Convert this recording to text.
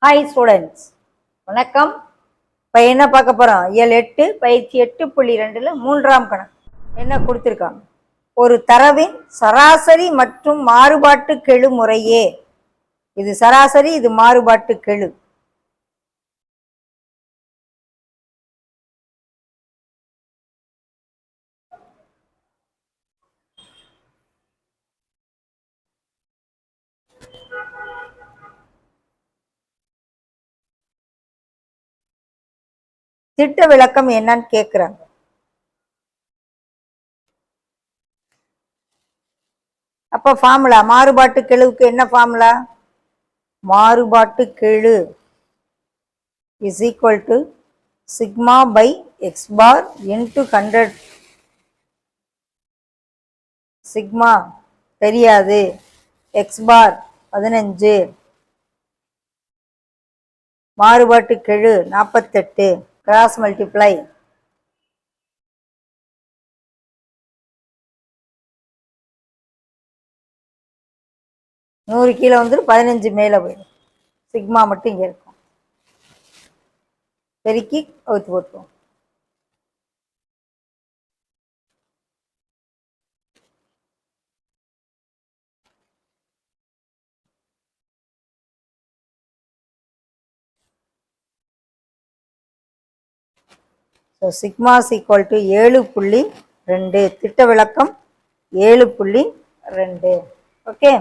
Hi students, வணக்கம். இப்போ என்ன பார்க்க போகிறோம்? இயல் 8 பயிற்சி 8.2ல் 3ஆம் கணக்கு என்ன கொடுத்துருக்காங்க? ஒரு தரவின் சராசரி மற்றும் மாறுபாட்டு கெழு முறையே. இது சராசரி, இது மாறுபாட்டு கெழு. திட்ட விளக்கம் என்னன்னு கேட்குறாங்க. அப்போ ஃபார்முலா, மாறுபாட்டு கெழுவுக்கு என்ன ஃபார்முலா? மாறுபாட்டு கெழு is equal to sigma by x bar into 100. Sigma தெரியாது, எக்ஸ் பார் 15, மாறுபாட்டு கெழு 48, கிராஸ் மல்டிப்ளை. நூறு கீழே வந்துடும், 15 மேலே போயிடும். சிக்மா மட்டும் இங்கே இருக்கும். பெருக்கி அவுத்து போட்டுருவோம். So sigma is equal to 7.2. திட்ட விளக்கம் 7.2. ஓகே.